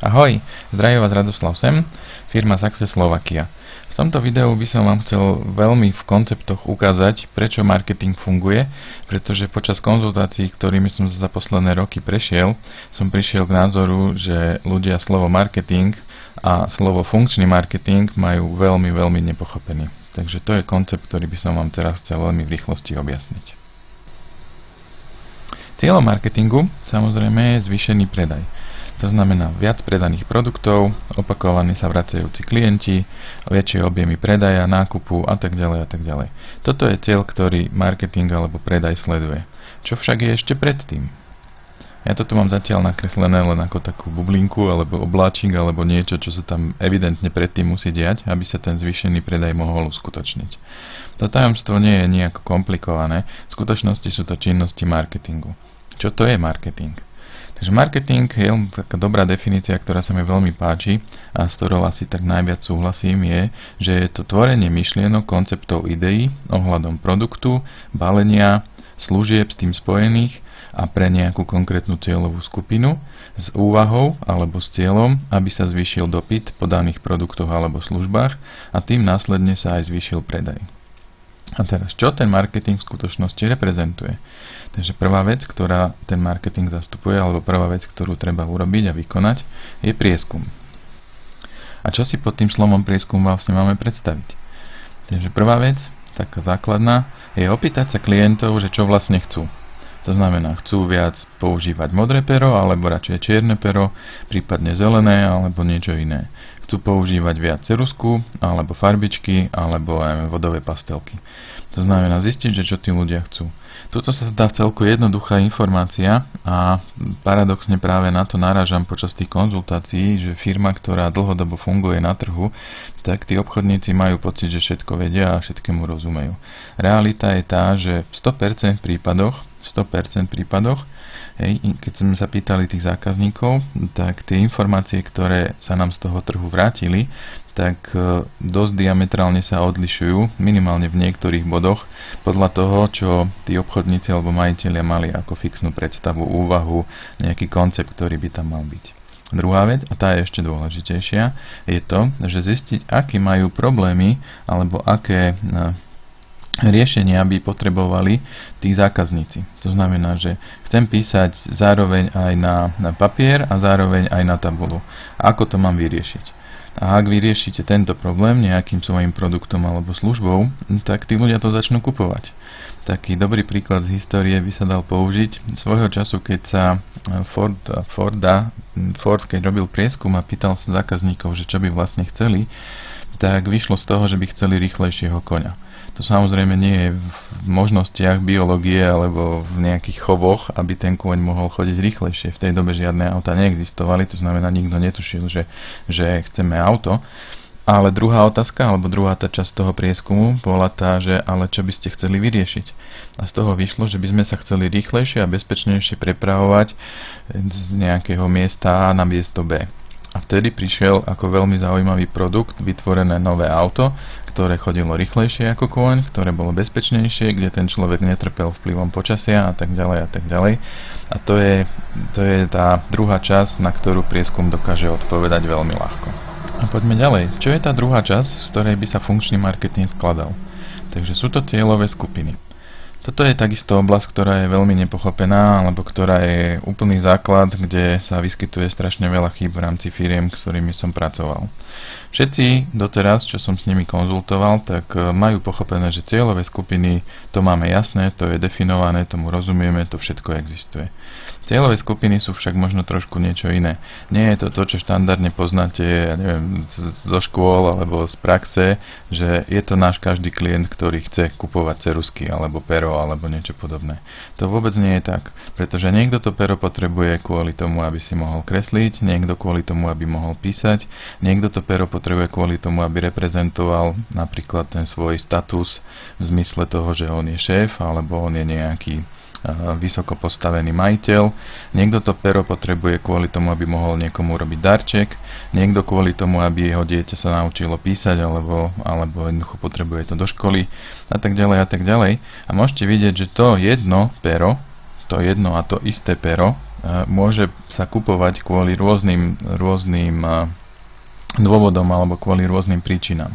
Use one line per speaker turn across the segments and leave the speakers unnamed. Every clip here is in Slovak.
Ahoj, zdraví vás Radoslav sem, firma Success Slovakia. V tomto videu by som vám chcel veľmi v konceptoch ukázať, prečo marketing funguje, pretože počas konzultácií, ktorými som za posledné roky prešiel, som prišiel k názoru, že ľudia slovo marketing a slovo funkčný marketing majú veľmi nepochopený. Takže to je koncept, ktorý by som vám teraz chcel veľmi v rýchlosti objasniť. Cieľom marketingu samozrejme je zvýšený predaj. To znamená viac predaných produktov, opakovaní sa vracajúci klienti, väčšie objemy predaja, nákupu a tak ďalej a tak ďalej. Toto je cieľ, ktorý marketing alebo predaj sleduje. Čo však je ešte predtým? Ja to tu mám zatiaľ nakreslené len ako takú bublinku alebo obláčik alebo niečo, čo sa tam evidentne predtým musí diať, aby sa ten zvýšený predaj mohol uskutočniť. To tajomstvo nie je nejako komplikované, v skutočnosti sú to činnosti marketingu. Čo to je marketing? Takže marketing je taká dobrá definícia, ktorá sa mi veľmi páči a s ktorou asi tak najviac súhlasím, je, že je to tvorenie myšlienok, konceptov, ideí ohľadom produktu, balenia, služieb s tým spojených a pre nejakú konkrétnu cieľovú skupinu s úvahou alebo s cieľom, aby sa zvýšil dopyt po daných produktoch alebo službách a tým následne sa aj zvýšil predaj. A teraz, čo ten marketing v skutočnosti reprezentuje? Takže prvá vec, ktorá ten marketing zastupuje, alebo prvá vec, ktorú treba urobiť a vykonať, je prieskum. A čo si pod tým slovom prieskum vlastne máme predstaviť? Takže prvá vec, taká základná, je opýtať sa klientov, že čo vlastne chcú. To znamená, chcú viac používať modré pero, alebo radšej čierne pero, prípadne zelené, alebo niečo iné. Chcú používať viac ceruzku, alebo farbičky, alebo aj vodové pastelky. To znamená zistiť, že čo tí ľudia chcú. Tuto sa zdá celku jednoduchá informácia a paradoxne práve na to narážam počas tých konzultácií, že firma, ktorá dlhodobo funguje na trhu, tak tí obchodníci majú pocit, že všetko vedia a všetkému rozumejú. Realita je tá, že v 100% prípadoch, keď sme sa pýtali tých zákazníkov, tak tie informácie, ktoré sa nám z toho trhu vrátili, tak dosť diametrálne sa odlišujú, minimálne v niektorých bodoch, podľa toho, čo tí obchodníci alebo majitelia mali ako fixnú predstavu, úvahu, nejaký koncept, ktorý by tam mal byť. Druhá vec, a tá je ešte dôležitejšia, je to, že zistiť, aké majú problémy alebo aké riešenia by potrebovali tí zákazníci. To znamená, že chcem písať zároveň aj na papier a zároveň aj na tabulu. Ako to mám vyriešiť? A ak vyriešite tento problém nejakým svojím produktom alebo službou, tak tí ľudia to začnú kupovať. Taký dobrý príklad z histórie by sa dal použiť. Svojho času, keď sa Ford keď robil prieskum a pýtal sa zákazníkov, že čo by vlastne chceli, tak vyšlo z toho, že by chceli rýchlejšieho koňa. To samozrejme nie je v možnostiach biológie alebo v nejakých chovoch, aby ten kôň mohol chodiť rýchlejšie. V tej dobe žiadne auta neexistovali, to znamená, nikto netušil, že chceme auto. Ale druhá otázka, alebo druhá tá časť toho prieskumu bola tá, že ale čo by ste chceli vyriešiť? A z toho vyšlo, že by sme sa chceli rýchlejšie a bezpečnejšie prepravovať z nejakého miesta A na miesto B. A vtedy prišiel ako veľmi zaujímavý produkt vytvorené nové auto, ktoré chodilo rýchlejšie ako kôň, ktoré bolo bezpečnejšie, kde ten človek netrpel vplyvom počasia a tak ďalej a tak ďalej. A to je tá druhá časť, na ktorú prieskum dokáže odpovedať veľmi ľahko. A poďme ďalej. Čo je tá druhá časť, z ktorej by sa funkčný marketing skladal? Takže sú to cieľové skupiny. Toto je takisto oblasť, ktorá je veľmi nepochopená, alebo ktorá je úplný základ, kde sa vyskytuje strašne veľa chýb v rámci firiem, s ktorými som pracoval. Všetci doteraz, čo som s nimi konzultoval, tak majú pochopené, že cieľové skupiny, to máme jasné, to je definované, tomu rozumieme, to všetko existuje. Cieľové skupiny sú však možno trošku niečo iné. Nie je to to, čo štandardne poznáte, ja neviem, zo škôl alebo z praxe, že je to náš každý klient, ktorý chce kupovať ceruzky alebo pero alebo niečo podobné. To vôbec nie je tak, pretože niekto to pero potrebuje kvôli tomu, aby si mohol kresliť, niekto kvôli tomu, aby mohol písať, niekto to pero potrebuje kvôli tomu, aby reprezentoval napríklad ten svoj status v zmysle toho, že on je šéf alebo on je nejaký vysoko postavený majiteľ. Niekto to pero potrebuje kvôli tomu, aby mohol niekomu robiť darček, niekto kvôli tomu, aby jeho dieťa sa naučilo písať alebo jednoducho potrebuje to do školy a tak ďalej a tak ďalej. A môžete vidieť, že to jedno pero, to jedno a to isté pero môže sa kupovať kvôli rôznym dôvodom alebo kvôli rôznym príčinám.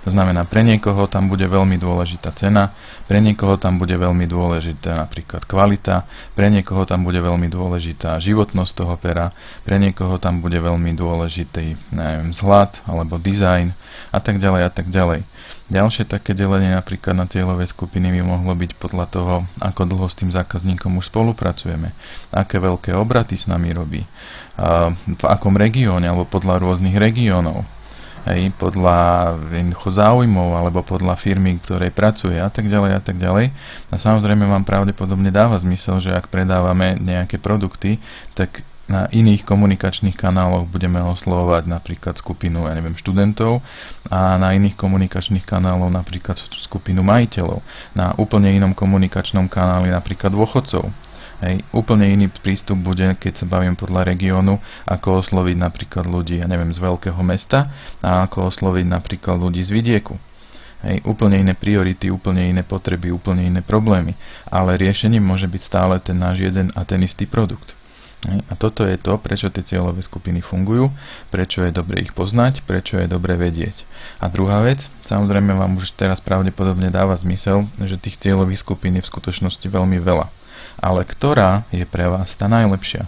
To znamená, pre niekoho tam bude veľmi dôležitá cena, pre niekoho tam bude veľmi dôležitá napríklad kvalita, pre niekoho tam bude veľmi dôležitá životnosť toho pera, pre niekoho tam bude veľmi dôležitý, neviem, vzhľad alebo dizajn a tak ďalej a tak ďalej. Ďalšie také delenie napríklad na cieľové skupiny by mohlo byť podľa toho, ako dlho s tým zákazníkom už spolupracujeme, aké veľké obraty s nami robí, v akom regióne alebo podľa rôznych regiónov, podľa záujmov alebo podľa firmy, ktorej pracuje a tak ďalej a tak ďalej. A samozrejme vám pravdepodobne dáva zmysel, že ak predávame nejaké produkty, tak na iných komunikačných kanáloch budeme oslovovať napríklad skupinu, študentov a na iných komunikačných kanáloch napríklad skupinu majiteľov. Na úplne inom komunikačnom kanáli napríklad dôchodcov. Úplne iný prístup bude, keď sa bavím podľa regiónu, ako osloviť napríklad ľudí, z veľkého mesta a ako osloviť napríklad ľudí z vidieku. Úplne iné priority, úplne iné potreby, úplne iné problémy. Ale riešením môže byť stále ten náš jeden a ten istý produkt. A toto je to, prečo tie cieľové skupiny fungujú, prečo je dobre ich poznať, prečo je dobre vedieť. A druhá vec, samozrejme vám už teraz pravdepodobne dáva zmysel, že tých cieľových skupín je v skutočnosti veľmi veľa. Ale ktorá je pre vás tá najlepšia?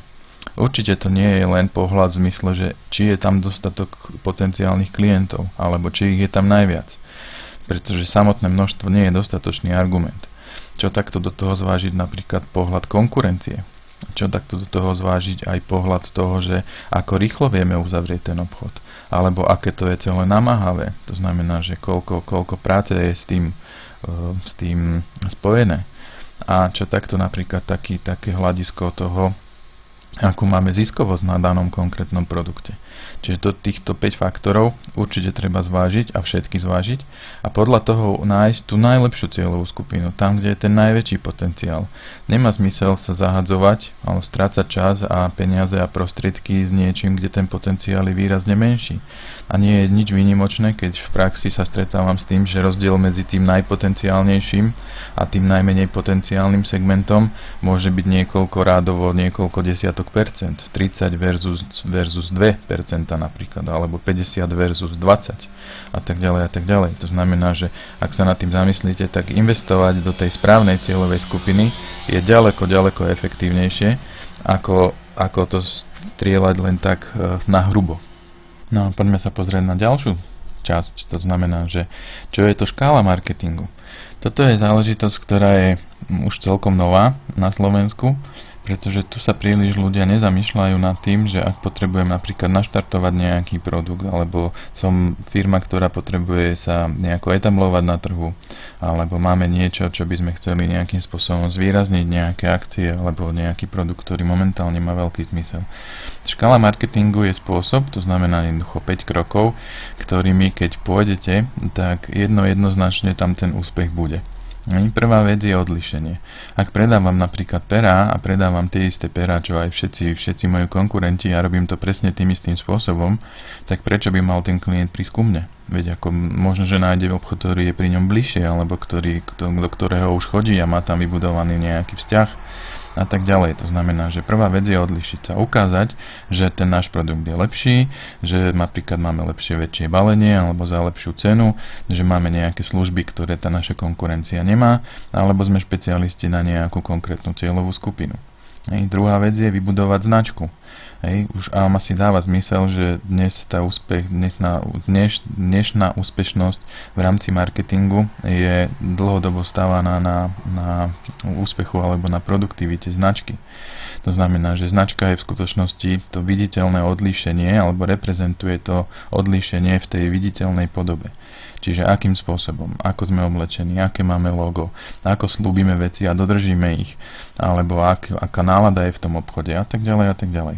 Určite to nie je len pohľad v zmysle, že či je tam dostatok potenciálnych klientov, alebo či ich je tam najviac. Pretože samotné množstvo nie je dostatočný argument. Čo takto do toho zvážiť napríklad pohľad konkurencie? Čo takto do toho zvážiť aj pohľad toho, že ako rýchlo vieme uzavrieť ten obchod, alebo aké to je celé namáhavé. To znamená, že koľko práce je s tým spojené. A čo takto napríklad také hľadisko toho, akú máme ziskovosť na danom konkrétnom produkte. Čiže do týchto 5 faktorov určite treba zvážiť a všetky zvážiť a podľa toho nájsť tú najlepšiu cieľovú skupinu, tam, kde je ten najväčší potenciál. Nemá zmysel sa zahadzovať alebo strácať čas a peniaze a prostriedky s niečím, kde ten potenciál je výrazne menší. A nie je nič výnimočné, keď v praxi sa stretávam s tým, že rozdiel medzi tým najpotenciálnejším a tým najmenej potenciálnym segmentom môže byť niekoľko rádovo, niekoľko desiatok percent, 30 versus 2% napríklad, alebo 50 versus 20 a tak ďalej a tak ďalej. To znamená, že ak sa nad tým zamyslíte, tak investovať do tej správnej cieľovej skupiny je ďaleko efektívnejšie, ako to strieľať len tak na hrubo. No a poďme sa pozrieť na ďalšiu časť, to znamená, že čo je to škála marketingu. Toto je záležitosť, ktorá je už celkom nová na Slovensku, pretože tu sa príliš ľudia nezamýšľajú nad tým, že ak potrebujem napríklad naštartovať nejaký produkt, alebo som firma, ktorá potrebuje sa nejako etablovať na trhu, alebo máme niečo, čo by sme chceli nejakým spôsobom zvýrazniť, nejaké akcie, alebo nejaký produkt, ktorý momentálne má veľký zmysel. Škála marketingu je spôsob, to znamená jednoducho 5 krokov, ktorými keď pôjdete, tak jednoznačne tam ten úspech bude. Prvá vec je odlišenie. Ak predávam napríklad perá a predávam tie isté perá, čo aj všetci moji konkurenti a robím to presne tým istým spôsobom, tak prečo by mal ten klient prísť ku mne? Veď ako možno, že nájde obchod, ktorý je pri ňom bližšie, alebo do ktorého už chodí a má tam vybudovaný nejaký vzťah a tak ďalej. To znamená, že prvá vec je odlišiť sa, ukázať, že ten náš produkt je lepší, že napríklad máme väčšie balenie alebo za lepšiu cenu, že máme nejaké služby, ktoré tá naša konkurencia nemá, alebo sme špecialisti na nejakú konkrétnu cieľovú skupinu. Druhá vec je vybudovať značku. Už asi dáva zmysel, že dnešná úspešnosť v rámci marketingu je dlhodobo stávaná na úspechu alebo na produktivite značky. To znamená, že značka je v skutočnosti to viditeľné odlíšenie alebo reprezentuje to odlíšenie v tej viditeľnej podobe. Čiže akým spôsobom, ako sme oblečení, aké máme logo, ako slúbime veci a dodržíme ich, alebo aká nálada je v tom obchode a tak ďalej a tak ďalej.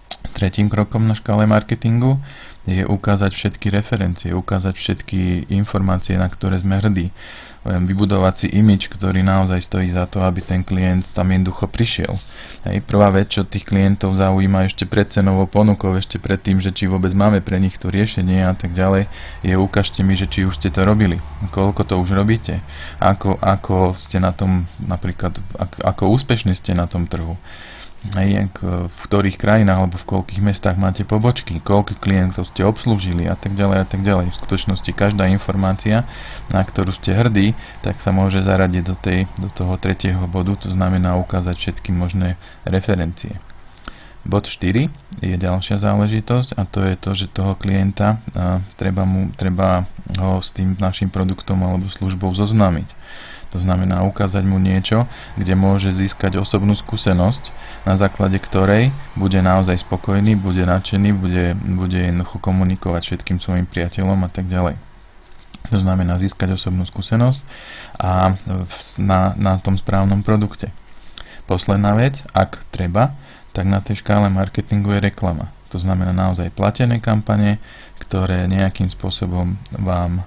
Tretím krokom na škále marketingu je ukázať všetky referencie, ukázať všetky informácie, na ktoré sme hrdí. Vybudovať si imidž, ktorý naozaj stojí za to, aby ten klient tam jednoducho prišiel. Prvá vec, čo tých klientov zaujíma ešte pred cenovou ponukou, ešte pred tým, že či vôbec máme pre nich to riešenie a tak ďalej, je ukážte mi, že či už ste to robili, koľko to už robíte, ako ste na tom, napríklad, ako úspešní ste na tom trhu. v ktorých krajinách alebo v koľkých mestách máte pobočky, koľkých klientov ste obslúžili a tak ďalej a tak ďalej. V skutočnosti každá informácia, na ktorú ste hrdí, tak sa môže zaradiť do toho tretieho bodu, to znamená ukázať všetky možné referencie. Bod 4 je ďalšia záležitosť a to je to, že toho klienta treba ho s tým našim produktom alebo službou zoznámiť. To znamená ukázať mu niečo, kde môže získať osobnú skúsenosť, na základe ktorej bude naozaj spokojný, bude nadšený, bude jednoducho komunikovať všetkým svojim priateľom a tak ďalej. To znamená získať osobnú skúsenosť a na tom správnom produkte. Posledná vec, ak treba, tak na tej škále marketingu je reklama. To znamená naozaj platené kampane, ktoré nejakým spôsobom vám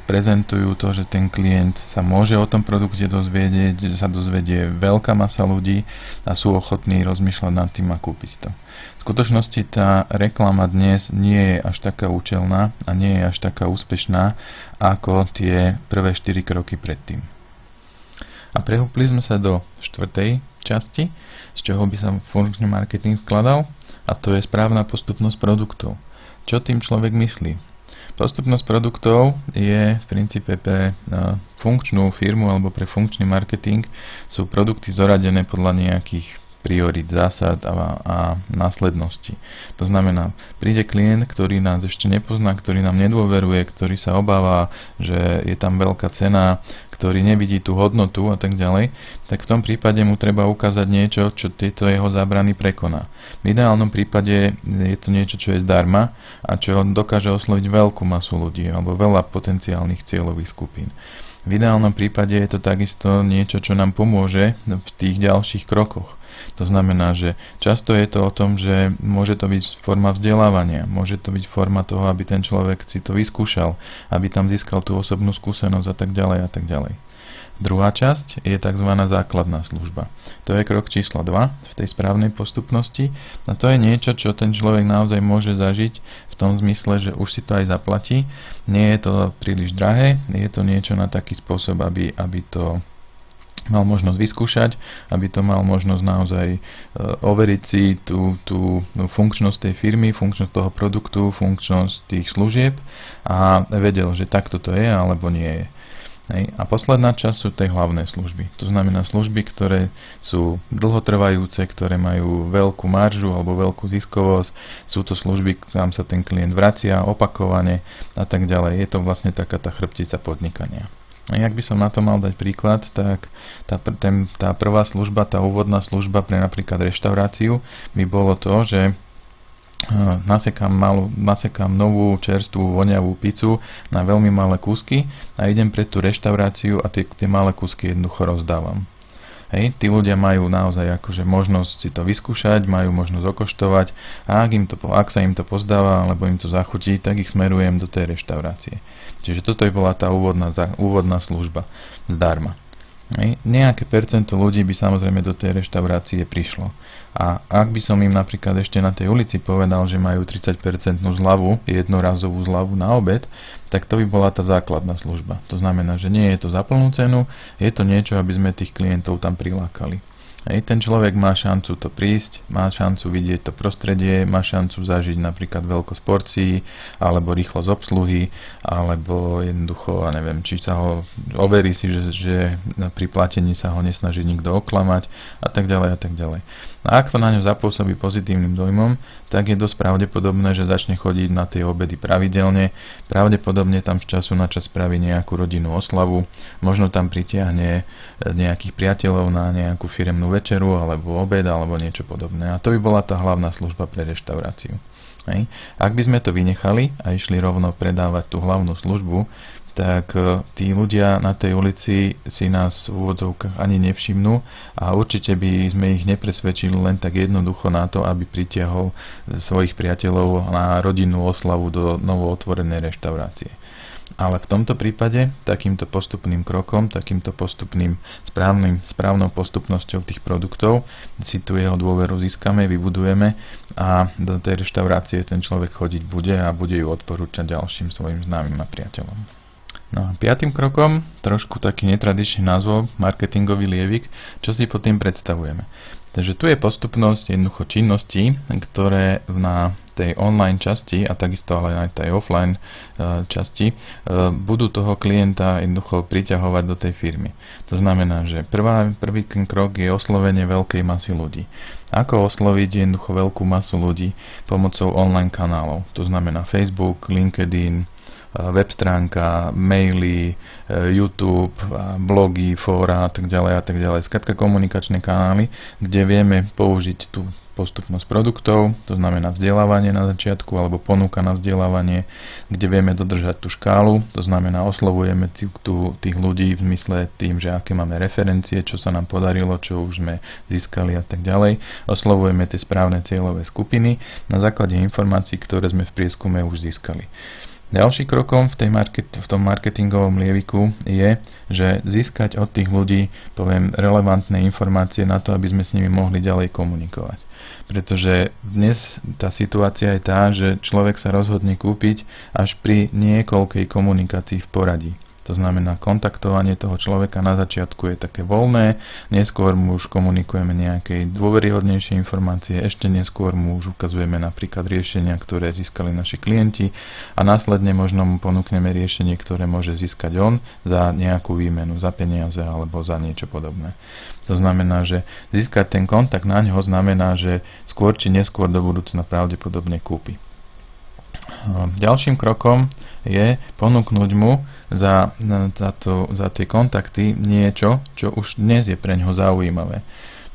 sprezentujú to, že ten klient sa môže o tom produkte dozvedieť, že sa dozvedie veľká masa ľudí a sú ochotní rozmýšľať nad tým a kúpiť to. V skutočnosti tá reklama dnes nie je až taká účelná a nie je až taká úspešná ako tie prvé 4 kroky predtým. A prehúpli sme sa do 4. časti, z čoho by sa funkčný marketing skladal, a to je správna postupnosť produktov. Čo tým človek myslí? Postupnosť produktov je v princípe pre funkčnú firmu alebo pre funkčný marketing sú produkty zoradené podľa nejakých priorit, zásad a následnosti. To znamená, príde klient, ktorý nás ešte nepozná, ktorý nám nedôveruje, ktorý sa obáva, že je tam veľká cena, ktorý nevidí tú hodnotu a tak ďalej, tak v tom prípade mu treba ukázať niečo, čo tieto jeho zábrany prekoná. V ideálnom prípade je to niečo, čo je zdarma a čo dokáže osloviť veľkú masu ľudí alebo veľa potenciálnych cieľových skupín. V ideálnom prípade je to takisto niečo, čo nám pomôže v tých ďalších krokoch. To znamená, že často je to o tom, že môže to byť forma vzdelávania, môže to byť forma toho, aby ten človek si to vyskúšal, aby tam získal tú osobnú skúsenosť a tak ďalej a tak ďalej. Druhá časť je tzv. Základná služba. To je krok číslo 2 v tej správnej postupnosti a to je niečo, čo ten človek naozaj môže zažiť v tom zmysle, že už si to aj zaplatí. Nie je to príliš drahé, je to niečo na taký spôsob, aby to mal možnosť vyskúšať, aby to mal možnosť naozaj overiť si tú funkčnosť tej firmy, funkčnosť toho produktu, funkčnosť tých služieb a vedel, že takto to je alebo nie je. A posledná časť sú tie hlavné služby. To znamená služby, ktoré sú dlhotrvajúce, ktoré majú veľkú maržu alebo veľkú ziskovosť. Sú to služby, kam sa ten klient vracia opakovane a tak ďalej. Je to vlastne taká tá chrbtica podnikania. A ak by som na to mal dať príklad, tak tá prvá služba, tá úvodná služba pre napríklad reštauráciu by bolo to, že nasekám novú, čerstvú, voňavú pizzu na veľmi malé kúsky a idem pred tú reštauráciu a tie malé kúsky jednoducho rozdávam. Hej, tí ľudia majú naozaj akože možnosť si to vyskúšať, majú možnosť okoštovať a ak sa im to pozdáva alebo im to zachutí, tak ich smerujem do tej reštaurácie. Čiže toto bola tá úvodná služba zdarma. Nejaké percento ľudí by samozrejme do tej reštaurácie prišlo. A ak by som im napríklad ešte na tej ulici povedal, že majú 30% zľavu, jednorazovú zľavu na obed, tak to by bola tá základná služba. To znamená, že nie je to za plnú cenu, je to niečo, aby sme tých klientov tam prilákali. Ten človek má šancu to prísť, má šancu vidieť to prostredie, má šancu zažiť napríklad veľkosť porcií, alebo rýchlosť obsluhy, alebo jednoducho, či sa ho overí si, že pri platení sa ho nesnaží nikto oklamať a tak ďalej a tak ďalej. A ak to na ňo zapôsobí pozitívnym dojmom, tak je dosť pravdepodobné, že začne chodiť na tie obedy pravidelne, pravdepodobne tam z času na čas spraví nejakú rodinnú oslavu, možno tam pritiahne nejakých priateľov na nejakú firemnú večeru, alebo obed, alebo niečo podobné. A to by bola tá hlavná služba pre reštauráciu. Hej. Ak by sme to vynechali a išli rovno predávať tú hlavnú službu, tak tí ľudia na tej ulici si nás v úvodzovkách ani nevšimnú a určite by sme ich nepresvedčili len tak jednoducho na to, aby pritiahol svojich priateľov na rodinnú oslavu do novootvorenej reštaurácie. Ale v tomto prípade takýmto postupným krokom, takýmto postupným správnou postupnosťou tých produktov si tu jeho dôveru získame, vybudujeme a do tej reštaurácie ten človek chodiť bude a bude ju odporúčať ďalším svojim známym a priateľom. No a piatým krokom, trošku taký netradičný názov, marketingový lievik, čo si pod tým predstavujeme. Takže tu je postupnosť jednoducho činností, ktoré na tej online časti a takisto ale aj tej offline časti budú toho klienta jednoducho priťahovať do tej firmy. To znamená, že prvý krok je oslovenie veľkej masy ľudí. Ako osloviť jednoducho veľkú masu ľudí pomocou online kanálov? To znamená Facebook, LinkedIn, web stránka, maily, YouTube, blogy, fóra a tak ďalej. Skrátka komunikačné kanály, kde vieme použiť tú postupnosť produktov, to znamená vzdelávanie na začiatku alebo ponuka na vzdelávanie, kde vieme dodržať tú škálu, to znamená oslovujeme tých ľudí v zmysle tým, že aké máme referencie, čo sa nám podarilo, čo už sme získali a tak ďalej. Oslovujeme tie správne cieľové skupiny na základe informácií, ktoré sme v prieskume už získali. Ďalší krokom v tom marketingovom lieviku je, že získať od tých ľudí, poviem, relevantné informácie na to, aby sme s nimi mohli ďalej komunikovať. Pretože dnes tá situácia je tá, že človek sa rozhodne kúpiť až pri niekoľkej komunikácii v poradí. To znamená, kontaktovanie toho človeka na začiatku je také voľné, neskôr mu už komunikujeme nejaké dôveryhodnejšie informácie, ešte neskôr mu už ukazujeme napríklad riešenia, ktoré získali naši klienti a následne možno mu ponúkneme riešenie, ktoré môže získať on za nejakú výmenu, za peniaze alebo za niečo podobné. To znamená, že získať ten kontakt na ňo znamená, že skôr či neskôr do budúcna pravdepodobne kúpi. Ďalším krokom je ponúknuť mu za tie kontakty niečo, čo už dnes je pre ňoho zaujímavé.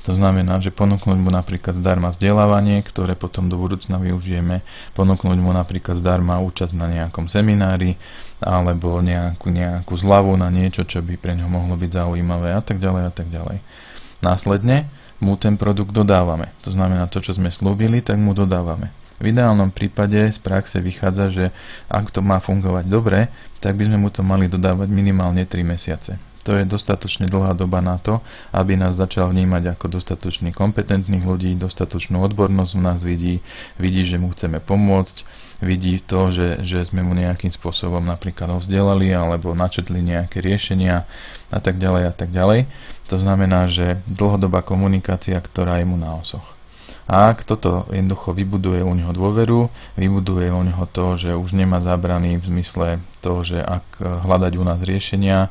To znamená, že ponúknuť mu napríklad zdarma vzdelávanie, ktoré potom do budúcna využijeme, ponúknuť mu napríklad zdarma účasť na nejakom seminári, alebo nejakú zľavu na niečo, čo by pre ňoho mohlo byť zaujímavé a tak ďalej a tak ďalej. Následne mu ten produkt dodávame. To znamená, to, čo sme slúbili, tak mu dodávame. V ideálnom prípade z praxe vychádza, že ak to má fungovať dobre, tak by sme mu to mali dodávať minimálne 3 mesiace. To je dostatočne dlhá doba na to, aby nás začal vnímať ako dostatočne kompetentných ľudí, dostatočnú odbornosť v nás vidí, že mu chceme pomôcť, vidí to, že sme mu nejakým spôsobom napríklad vzdelali alebo načetli nejaké riešenia a tak ďalej a tak ďalej. To znamená, že dlhodobá komunikácia, ktorá je mu na osoch. A ak toto jednoducho vybuduje u neho dôveru, vybuduje u neho to, že už nemá zábrany v zmysle toho, že ak hľadať u nás riešenia,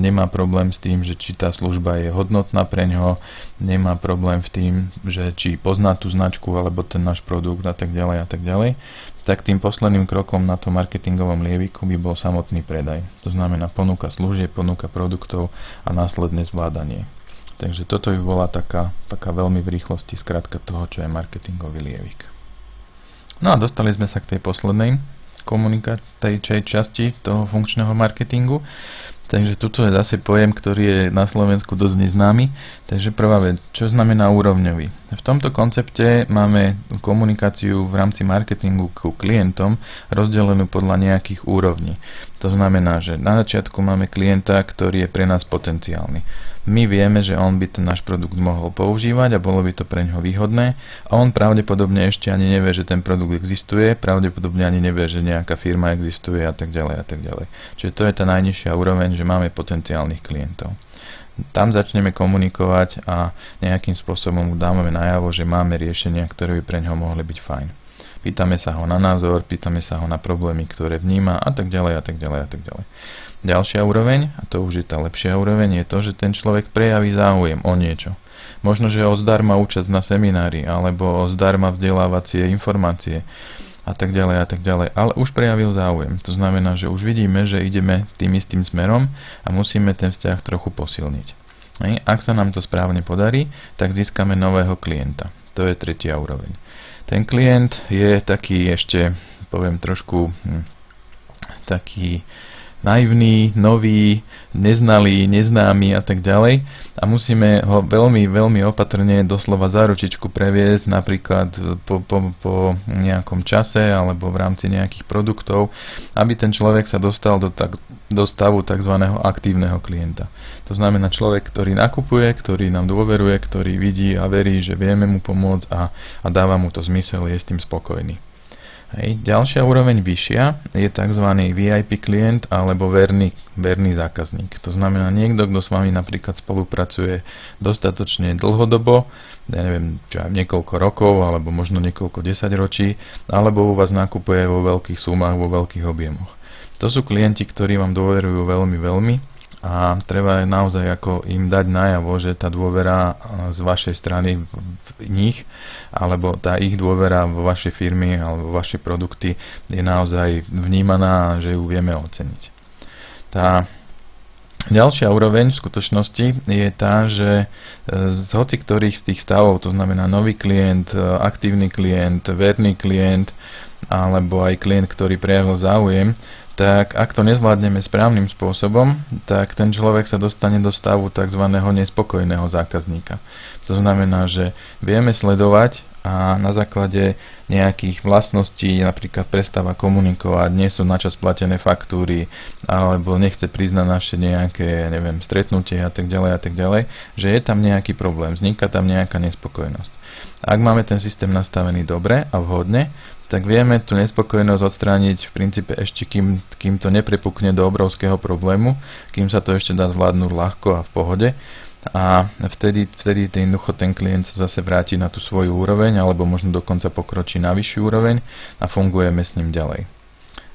nemá problém s tým, že či tá služba je hodnotná pre ňoho, nemá problém v tým, že či pozná tú značku alebo ten náš produkt a tak ďalej, tak tým posledným krokom na tom marketingovom lieviku by bol samotný predaj. To znamená ponuka služieb, ponuka produktov a následné zvládanie. Takže toto by bola taká veľmi v rýchlosti skratka toho, čo je marketingový lievik. No a dostali sme sa k tej poslednej komunikačnej časti toho funkčného marketingu. Takže tuto je zase pojem, ktorý je na Slovensku dosť neznámy. Takže prvá vec, čo znamená úrovňový? V tomto koncepte máme komunikáciu v rámci marketingu ku klientom rozdelenú podľa nejakých úrovní. To znamená, že na začiatku máme klienta, ktorý je pre nás potenciálny. My vieme, že on by ten náš produkt mohol používať a bolo by to pre ňoho výhodné a on pravdepodobne ešte ani nevie, že ten produkt existuje, pravdepodobne ani nevie, že nejaká firma existuje a tak ďalej a tak ďalej. Čiže to je tá najnižšia úroveň, že máme potenciálnych klientov. Tam začneme komunikovať a nejakým spôsobom mu dáme najavo, že máme riešenia, ktoré by pre ňoho mohli byť fajn. Pýtame sa ho na názor, pýtame sa ho na problémy, ktoré vníma a tak ďalej a tak ďalej a tak ďalej. Ďalšia úroveň, a to už je tá lepšia úroveň, je to, že ten človek prejaví záujem o niečo. Možno, že o zdarma účasť na seminári, alebo o zdarma vzdelávacie informácie a tak ďalej, ale už prejavil záujem. To znamená, že už vidíme, že ideme tým istým smerom a musíme ten vzťah trochu posilniť. Ak sa nám to správne podarí, tak získame nového klienta. To je tretia úroveň. Ten klient je taký ešte, poviem trošku, taký naivný, nový, neznalý, neznámy a tak ďalej a musíme ho veľmi, veľmi opatrne doslova za ručičku previesť napríklad po nejakom čase alebo v rámci nejakých produktov, aby ten človek sa dostal do stavu tzv. Aktívneho klienta. To znamená človek, ktorý nakupuje, ktorý nám dôveruje, ktorý vidí a verí, že vieme mu pomôcť a dáva mu to zmysel, je s tým spokojný. Hej. Ďalšia úroveň vyššia je tzv. VIP klient alebo verný zákazník. To znamená niekto, kto s vami napríklad spolupracuje dostatočne dlhodobo, ja neviem, čo aj niekoľko rokov alebo možno niekoľko desaťročí, alebo u vás nakupuje vo veľkých sumách, vo veľkých objemoch. To sú klienti, ktorí vám dôverujú veľmi a treba naozaj ako im dať najavo, že tá dôvera z vašej strany v nich, alebo tá ich dôvera vo vašej firmy alebo vo vaše produkty je naozaj vnímaná a že ju vieme oceniť. Tá ďalšia úroveň v skutočnosti je tá, že z hoci ktorých z tých stavov, to znamená nový klient, aktívny klient, verný klient, alebo aj klient, ktorý prejavil záujem, tak ak to nezvládneme správnym spôsobom, tak ten človek sa dostane do stavu tzv. Nespokojného zákazníka. To znamená, že vieme sledovať a na základe nejakých vlastností, napríklad prestáva komunikovať, nie sú načas platené faktúry, alebo nechce priznať naše nejaké, neviem, stretnutie a tak ďalej, že je tam nejaký problém, vzniká tam nejaká nespokojnosť. Ak máme ten systém nastavený dobre a vhodne, tak vieme tú nespokojnosť odstrániť v princípe ešte kým to neprepukne do obrovského problému, kým sa to ešte dá zvládnuť ľahko a v pohode. A vtedy jednoducho ten klient sa zase vráti na tú svoju úroveň, alebo možno dokonca pokročí na vyššiu úroveň a fungujeme s ním ďalej.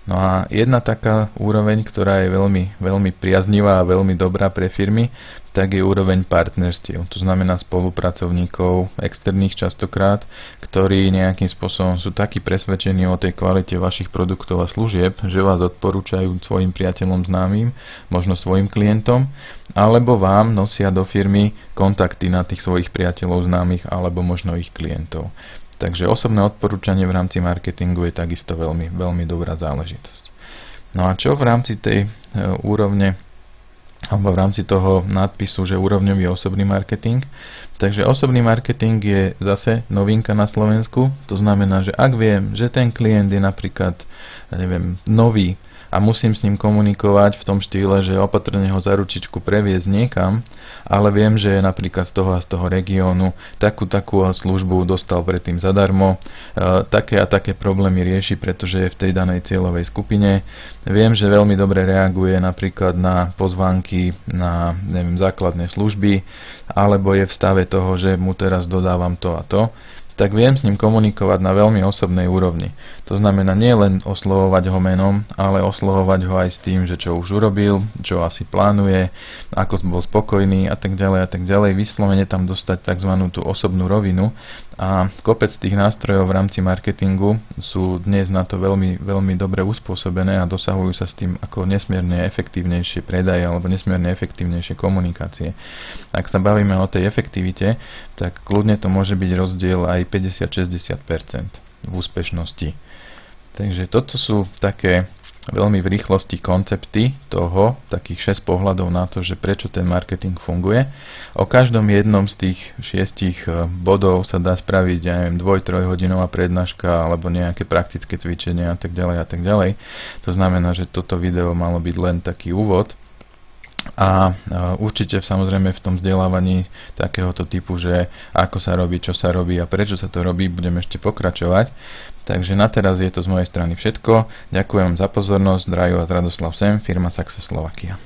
No a jedna taká úroveň, ktorá je veľmi priaznivá a veľmi dobrá pre firmy, tak je úroveň partnerstiev. To znamená spolupracovníkov, externých častokrát, ktorí nejakým spôsobom sú takí presvedčení o tej kvalite vašich produktov a služieb, že vás odporúčajú svojim priateľom známym, možno svojim klientom, alebo vám nosia do firmy kontakty na tých svojich priateľov známych alebo možno ich klientov. Takže osobné odporúčanie v rámci marketingu je takisto veľmi dobrá záležitosť. No a čo v rámci tej úrovne, alebo v rámci toho nadpisu, že úrovňový osobný marketing? Takže osobný marketing je zase novinka na Slovensku. To znamená, že ak viem, že ten klient je napríklad, neviem, nový, a musím s ním komunikovať v tom štýle, že opatrne ho za ručičku previesť niekam, ale viem, že je napríklad z toho a z toho regiónu takú službu dostal predtým zadarmo, také a také problémy rieši, pretože je v tej danej cieľovej skupine. Viem, že veľmi dobre reaguje napríklad na pozvánky na, neviem, základné služby, alebo je v stave toho, že mu teraz dodávam to a to, tak viem s ním komunikovať na veľmi osobnej úrovni. To znamená nie len oslovovať ho menom, ale oslovovať ho aj s tým, že čo už urobil, čo asi plánuje, ako bol spokojný a tak ďalej. Vyslovene tam dostať tzv. Tú osobnú rovinu a kopec tých nástrojov v rámci marketingu sú dnes na to veľmi dobre uspôsobené a dosahujú sa s tým ako nesmierne efektívnejšie predaje alebo nesmierne efektívnejšie komunikácie. Ak sa bavíme o tej efektivite, tak kľudne to môže byť rozdiel aj 50-60% v úspešnosti. Takže toto sú také veľmi v rýchlosti koncepty toho, takých 6 pohľadov na to, že prečo ten marketing funguje. O každom jednom z tých 6 bodov sa dá spraviť, ja neviem, 2-3 hodinová prednáška alebo nejaké praktické cvičenia a tak ďalej. To znamená, že toto video malo byť len taký úvod. A určite samozrejme v tom vzdelávaní takéhoto typu, že ako sa robí, čo sa robí a prečo sa to robí, budem ešte pokračovať. Takže na teraz je to z mojej strany všetko. Ďakujem za pozornosť, Drajo a Radoslav Sem, firma Success Slovakia.